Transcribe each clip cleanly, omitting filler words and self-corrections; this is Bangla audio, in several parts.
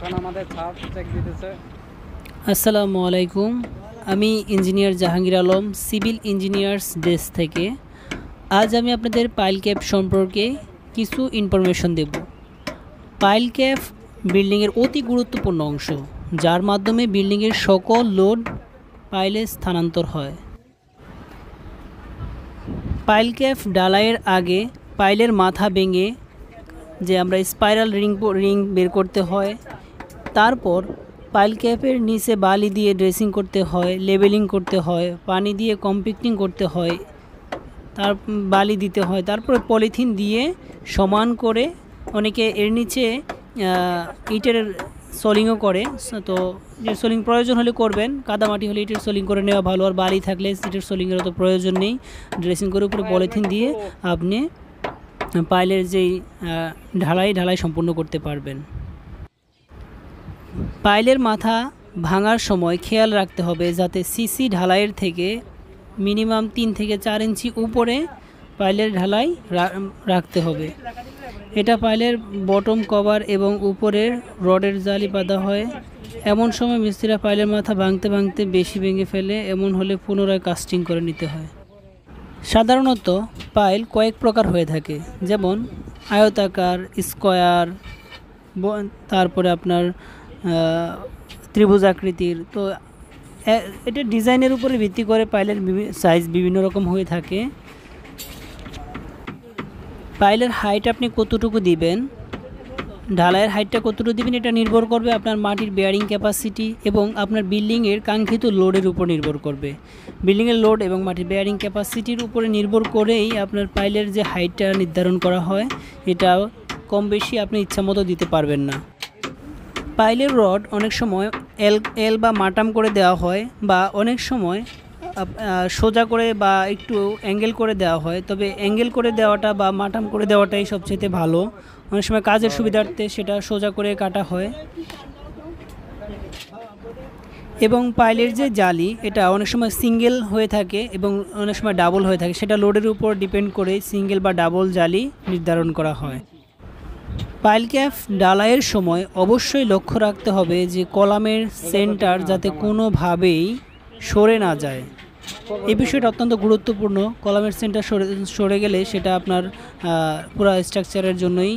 এখন আমাদের ছাদ চেক দিতেছে। আসসালামু আলাইকুম, আমি engineer Jahangir Alam, civil engineers desk থেকে। আজ আমি আপনাদের পাইল ক্যাপ সম্পর্কে কিছু ইনফরমেশন দেব। পাইল ক্যাপ বিল্ডিংয়ের অতি গুরুত্বপূর্ণ অংশ, যার মাধ্যমে বিল্ডিংয়ের সকল লোড পাইলে স্থানান্তর হয়। পাইল ক্যাপ ঢালাইয়ের আগে পাইলের মাথা ভেঙে যে আমরা স্পাইরাল রিং বের করতে হয়, তারপর পাইল ক্যাপের নিচে বালি দিয়ে ড্রেসিং করতে হয়, লেবেলিং করতে হয়, পানি দিয়ে কম্প্যাক্টিং করতে হয়, তার বালি দিতে হয়, তারপরে পলিথিন দিয়ে সমান করে অনেকে এর নিচে ইটের সোলিংও করে। তো যে সোলিং প্রয়োজন হলে করবেন, কাদামাটি হলে ইটের সোলিং করে নেওয়া ভালো, আর বালি থাকলে ইটের সোলিংয়ের তো প্রয়োজন নেই। ড্রেসিং করে উপরে পলিথিন দিয়ে আপনি পাইলের যেই ঢালাই সম্পূর্ণ করতে পারবেন। পাইলের মাথা ভাঙার সময় খেয়াল রাখতে হবে যাতে সিসি ঢালাইয়ের থেকে মিনিমাম 3 থেকে 4 ইঞ্চি উপরে পাইলের ঢালাই রাখতে হবে। এটা পাইলের বটম কভার এবং উপরের রডের জালি বাঁধা হয়। এমন সময় মিস্ত্রিরা পাইলের মাথা ভাঙতে বেশি ভেঙে ফেলে, এমন হলে পুনরায় কাস্টিং করে নিতে হয়। সাধারণত পাইল কয়েক প্রকার হয়ে থাকে, যেমন আয়তাকার, স্কোয়ার, তারপরে আপনার ত্রিভুজ আকৃতির। তো এটা ডিজাইনের উপরে ভিত্তি করে পাইলের সাইজ বিভিন্ন রকম হয়ে থাকে। পাইলের হাইট আপনি কতটুকু দিবেন, ঢালাইয়ের হাইটটা কতটুকু দিবেন, এটা নির্ভর করবে আপনার মাটির বেয়ারিং ক্যাপাসিটি এবং আপনার বিল্ডিংয়ের কাঙ্ক্ষিত লোডের উপর নির্ভর করবে। বিল্ডিংয়ের লোড এবং মাটির বেয়ারিং ক্যাপাসিটির উপরে নির্ভর করেই আপনার পাইলের যে হাইটটা নির্ধারণ করা হয়, এটা কম বেশি আপনি ইচ্ছামতো দিতে পারবেন না। পাইলের রড অনেক সময় এল বা মাটাম করে দেওয়া হয়, বা অনেক সময় সোজা করে বা একটু অ্যাঙ্গেল করে দেওয়া হয়। তবে অ্যাঙ্গেল করে দেওয়াটা বা মাটাম করে দেওয়াটাই সবচেয়ে ভালো। অনেক সময় কাজের সুবিধার্থে সেটা সোজা করে কাটা হয়। এবং পাইলের যে জালি, এটা অনেক সময় সিঙ্গেল হয়ে থাকে এবং অনেক সময় ডাবল হয়ে থাকে। সেটা লোডের উপর ডিপেন্ড করে সিঙ্গেল বা ডাবল জালি নির্ধারণ করা হয়। পাইল ক্যাপ ঢালাইয়ের সময় অবশ্যই লক্ষ্য রাখতে হবে যে কলামের সেন্টার যাতে কোনোভাবেই সরে না যায়। এই বিষয়টা অত্যন্ত গুরুত্বপূর্ণ। কলামের সেন্টার সরে গেলে সেটা আপনার পুরো স্ট্রাকচারের জন্যই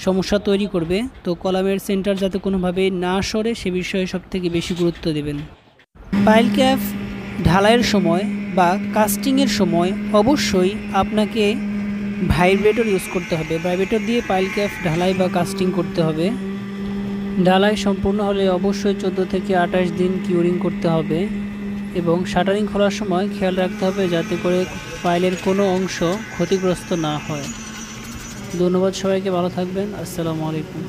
সমস্যা তৈরি করবে। তো কলামের সেন্টার যাতে কোনোভাবেই না সরে সে বিষয়ে সবথেকে বেশি গুরুত্ব দেবেন। পাইল ক্যাপ ঢালাইয়ের সময় বা কাস্টিংয়ের সময় অবশ্যই আপনাকে ভাইব্রেটর ইউজ করতে হবে। ভাইব্রেটর দিয়ে পাইল ক্যাপ ঢালাই বা কাস্টিং করতে হবে। ঢালাই সম্পূর্ণ হলে অবশ্যই 14 থেকে 28 দিন কিউরিং করতে হবে এবং শাটারিং খোলার সময় খেয়াল রাখতে হবে যাতে করে পাইলের কোনো অংশ ক্ষতিগ্রস্ত না হয়। ধন্যবাদ সবাইকে, ভালো থাকবেন। আসসালামু আলাইকুম।